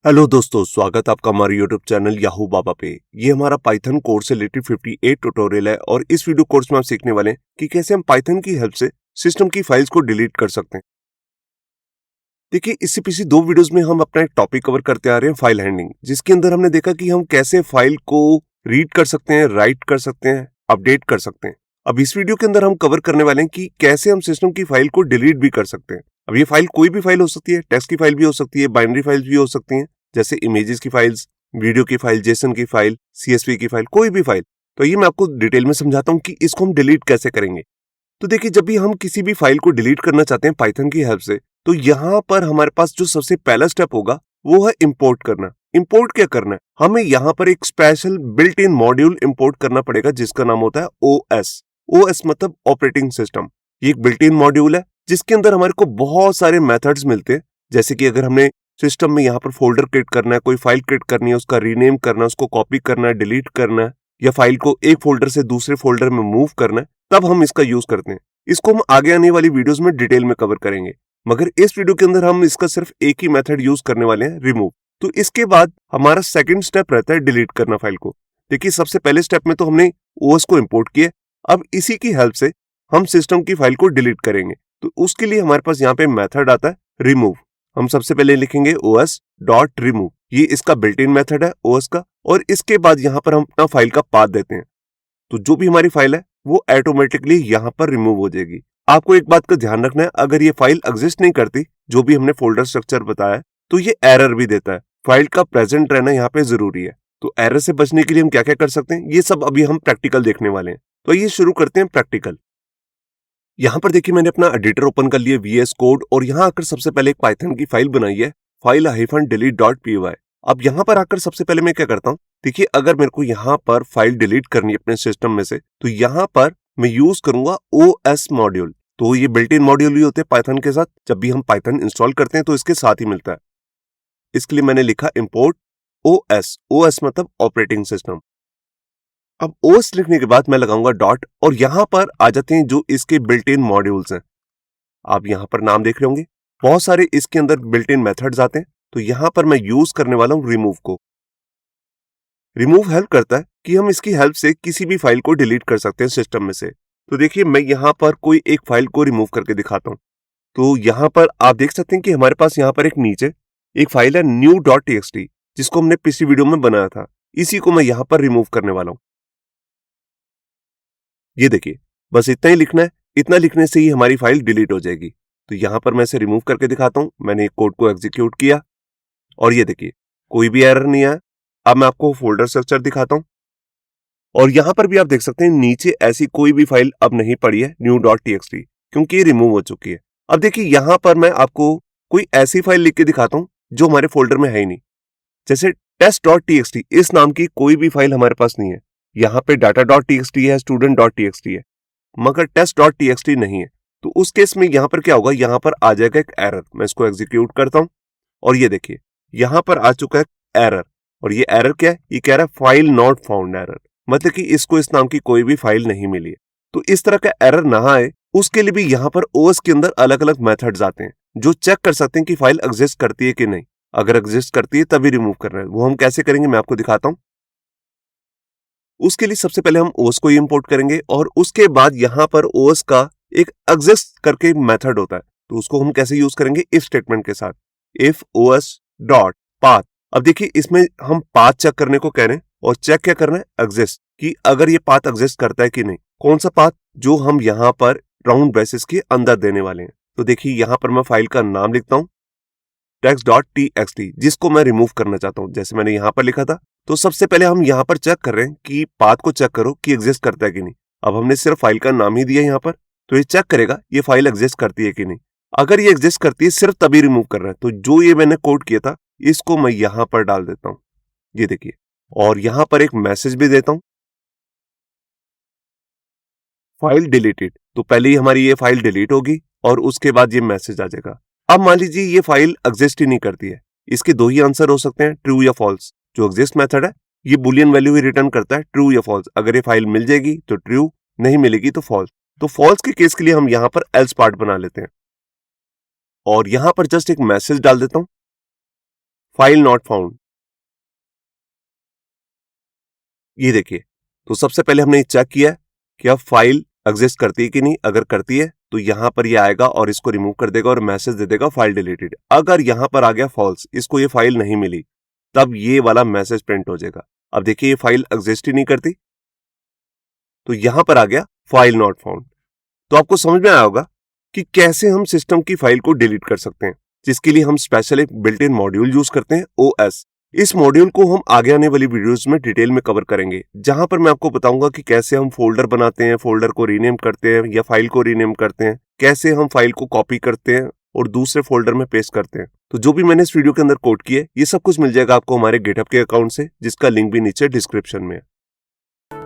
Hello दोस्तों, स्वागत आपका हमारे यूट्यूब चैनल याहू बाबा पे। ये हमारा पाइथन कोर्स से रिलेटेड 58 ट्यूटोरियल है और इस वीडियो कोर्स में आप सीखने वाले हैं कि कैसे हम पाइथन की हेल्प से सिस्टम की फाइल्स को डिलीट कर सकते हैं। देखिए, इससे पिछली दो वीडियोस में हम अपना एक टॉपिक कवर करते आ रहे हैं, फाइल हैंडलिंग, जिसके अंदर हमने देखा कि हम कैसे फाइल को रीड कर सकते हैं, राइट कर सकते हैं, अपडेट कर सकते हैं। अब इस वीडियो के अंदर हम कवर करने वाले हैं कि कैसे हम सिस्टम की फाइल को डिलीट भी कर सकते हैं। अब ये फाइल कोई भी फाइल हो सकती है, टेक्स्ट की फाइल भी हो सकती है, बाइनरी फाइल्स भी हो सकती हैं, जैसे इमेजेस की फाइल्स, वीडियो की फाइल, जेसन की फाइल, सीएसवी की फाइल, कोई भी फाइल। तो ये मैं आपको डिटेल में समझाता हूँ कि इसको हम डिलीट कैसे करेंगे। तो देखिए, जब भी हम किसी भी फाइल को डिलीट करना चाहते हैं पाइथन की हेल्प से, तो यहाँ पर हमारे पास जो सबसे पहला स्टेप होगा वो है इंपोर्ट करना। इंपोर्ट क्या करना है? हमें यहाँ पर एक special built in module import करना पड़ेगा जिसका नाम होता है ओएस। ओएस मतलब ऑपरेटिंग सिस्टम। ये एक बिल्ट इन मॉड्यूल है जिसके अंदर हमारे को बहुत सारे मेथड्स मिलते हैं। जैसे कि अगर हमने सिस्टम में यहाँ पर फोल्डर क्रिएट करना है, कोई फाइल क्रिएट करनी है, उसका रीनेम करना है, उसको कॉपी करना है, डिलीट करना है, या फाइल को एक फोल्डर से दूसरे फोल्डर में मूव करना है, तब हम इसका यूज करते हैं। इसको हम आगे आने वाली वीडियोस में डिटेल में कवर करेंगे, मगर इस वीडियो के अंदर हम इसका सिर्फ एक ही मेथड यूज करने वाले हैं, रिमूव। तो इसके बाद हमारा सेकंड स्टेप रहता है डिलीट करना फाइल को। देखिए, सबसे पहले स्टेप में तो हमने ओएस को इंपोर्ट किया। अब इसी की हेल्प से हम सिस्टम की फाइल को डिलीट करेंगे। तो उसके लिए हमारे पास यहाँ पे मेथड आता है रिमूव। हम सबसे पहले लिखेंगे ओएस डॉट रिमूव। ये इसका बिल्ट इन मेथड है ओएस का, और इसके बाद यहाँ पर हम अपना फाइल का पाथ देते हैं। तो जो भी हमारी फाइल है वो ऑटोमेटिकली यहाँ पर रिमूव हो जाएगी। आपको एक बात का ध्यान रखना है, अगर ये फाइल एग्जिस्ट नहीं करती, जो भी हमने फोल्डर स्ट्रक्चर बताया है, तो ये एरर भी देता है। फाइल का प्रेजेंट रहना यहाँ पे जरूरी है। तो एरर से बचने के लिए हम क्या क्या कर सकते हैं, ये सब अभी हम प्रैक्टिकल देखने वाले हैं। तो ये शुरू करते हैं प्रैक्टिकल। यहाँ पर देखिए, मैंने अपना एडिटर ओपन कर लिया, वीएस कोड, और यहाँ आकर सबसे पहले एक पाइथन की फाइल बनाई है, फाइल -delete.py। अब यहाँ पर आकर सबसे पहले मैं क्या करता हूँ, देखिए, अगर मेरे को यहाँ पर फाइल डिलीट करनी है अपने सिस्टम में से, तो यहाँ पर मैं यूज करूंगा ओएस मॉड्यूल। तो ये बिल्ट इन मॉड्यूल ही होते हैं पाइथन के साथ। जब भी हम पाइथन इंस्टॉल करते हैं तो इसके साथ ही मिलता है। इसके लिए मैंने लिखा इंपोर्ट ओएस। ओएस मतलब ऑपरेटिंग सिस्टम। अब ओएस लिखने के बाद मैं लगाऊंगा डॉट, और यहां पर आ जाते हैं जो इसके बिल्ट इन मॉड्यूल्स हैं। आप यहां पर नाम देख रहे होंगे, बहुत सारे इसके अंदर बिल्ट इन मेथड्स आते हैं। तो यहां पर मैं यूज करने वाला हूं रिमूव को। रिमूव हेल्प करता है कि हम इसकी हेल्प से किसी भी फाइल को डिलीट कर सकते हैं सिस्टम में से। तो देखिए, मैं यहां पर कोई एक फाइल को रिमूव करके दिखाता हूं। तो यहां पर आप देख सकते हैं कि हमारे पास यहां पर एक नीचे एक फाइल है new.txt, जिसको हमने पिछली वीडियो में बनाया था। इसी को मैं यहां पर रिमूव करने वाला हूं। ये देखिए, बस इतना ही लिखना है। इतना लिखने से ही हमारी फाइल डिलीट हो जाएगी। तो यहां पर मैं इसे रिमूव करके दिखाता हूं। मैंने एक कोड को एग्जीक्यूट किया और ये देखिए, कोई भी एरर नहीं आया। अब मैं आपको फोल्डर स्ट्रक्चर दिखाता हूं, और यहां पर भी आप देख सकते हैं नीचे ऐसी कोई भी फाइल अब नहीं पड़ी है new.txt, क्योंकि ये रिमूव हो चुकी है। अब देखिए, यहां पर मैं आपको कोई ऐसी फाइल लिख के दिखाता हूं जो हमारे फोल्डर में है ही नहीं। जैसे test.txt, इस नाम की कोई भी फाइल हमारे पास नहीं है। यहाँ पे data.txt है, student.txt है, मगर test.txt नहीं है। तो उस केस में यहाँ पर क्या होगा, यहाँ पर आ जाएगा एक एरर। मैं इसको एग्जीक्यूट करता हूं, और ये देखिए, यहाँ पर आ चुका है एरर। और ये एरर क्या है, ये कह रहा है फाइल नॉट फाउंड एरर, मतलब कि इसको इस नाम की कोई भी फाइल नहीं मिली है। तो इस तरह का एरर ना आए, उसके लिए भी यहाँ पर ओएस के अंदर अलग अलग मेथड्स आते हैं जो चेक कर सकते हैं कि फाइल एग्जिस्ट करती है कि नहीं। अगर एग्जिस्ट करती है तभी रिमूव करना है। वो हम कैसे करेंगे मैं आपको दिखाता हूं। उसके लिए सबसे पहले हम ओएस को इंपोर्ट करेंगे, और उसके बाद यहां पर ओएस का एक एग्जिस्ट करके मेथड होता है। तो उसको हम कैसे यूज करेंगे, इफ स्टेटमेंट के साथ, इफ ओएस डॉट पाथ। अब देखिए, इसमें हम पाथ चेक करने को कह रहे हैं, और चेक क्या करना है, एग्जिस्ट, कि अगर ये पाथ एग्जिस्ट करता है कि नहीं। कौन सा पाथ, जो हम यहां पर राउंड ब्रेसेस के अंदर देने वाले हैं। तो देखिए, यहां पर मैं फाइल का नाम लिखता हूं text.txt, जिसको मैं रिमूव करना चाहता हूं, जैसे मैंने यहां पर लिखा था। तो सबसे पहले हम यहां पर चेक कर रहे हैं कि पाथ को चेक करो कि एग्जिस्ट करता है कि नहीं। अब हमने सिर्फ फाइल का नाम ही दिया यहां पर, तो ये चेक करेगा ये फाइल एग्जिस्ट करती है कि नहीं। अगर ये एग्जिस्ट करती है, सिर्फ तभी रिमूव कर रहा है। तो जो ये मैंने कोड किया था, इसको मैं यहां पर डाल देता हूं, ये देखिए, और यहां पर एक मैसेज भी देता हूं, फाइल डिलीटेड। तो पहले ही हमारी ये फाइल डिलीट होगी, और उसके बाद ये मैसेज आ जाएगा। अब मान लीजिए ये फाइल एग्जिस्ट ही नहीं करती है। इसके दो ही आंसर हो सकते हैं, ट्रू या फॉल्स। जो एग्जिस्ट मेथड है, ये बुलियन वैल्यू ही रिटर्न करता है, ट्रू या फॉल्स। अगर ये फाइल मिल जाएगी तो ट्रू, नहीं मिलेगी तो फॉल्स। तो फॉल्स के केस के लिए हम यहां पर एल्स पार्ट बना लेते हैं, और यहां पर जस्ट एक मैसेज डाल देता हूं, फाइल नॉट फाउंड। ये देखिए, तो सबसे पहले हमने चेक किया कि अब फाइल एग्जिस्ट करती है कि नहीं। अगर करती है तो यहां पर ये आएगा और इसको रिमूव कर देगा और मैसेज दे देगा फाइल डिलीटेड। अगर यहां पर आ गया फॉल्स, इसको ये फाइल नहीं मिली, तब ये वाला मैसेज प्रिंट हो जाएगा। अब देखिए ये फाइल एग्जिस्ट ही नहीं करती, तो यहां पर आ गया फाइल नॉट फाउंड। तो आपको समझ में आया होगा कि कैसे हम सिस्टम की फाइल को डिलीट कर सकते हैं, जिसके लिए हम स्पेशल एक बिल्ट इन मॉड्यूल यूज करते हैं, OS। इस मॉड्यूल को हम आगे आने वाली वीडियोस में डिटेल में कवर करेंगे, जहां पर मैं आपको बताऊंगा कि कैसे हम फोल्डर बनाते हैं, फोल्डर को रीनेम करते हैं या फाइल को रीनेम करते हैं, कैसे हम फाइल को कॉपी करते हैं और दूसरे फोल्डर में पेस्ट करते हैं। तो जो भी मैंने इस वीडियो के अंदर कोड किए, ये सब कुछ मिल जाएगा आपको हमारे गिटहब के अकाउंट से, जिसका लिंक भी नीचे डिस्क्रिप्शन में है।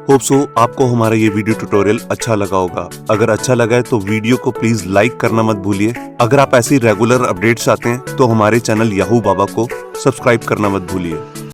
होप सो आपको हमारा ये वीडियो ट्यूटोरियल अच्छा लगा होगा। अगर अच्छा लगा है तो वीडियो को प्लीज लाइक करना मत भूलिए। अगर आप ऐसी रेगुलर अपडेट्स चाहते हैं तो हमारे चैनल याहू बाबा को सब्सक्राइब करना मत भूलिए।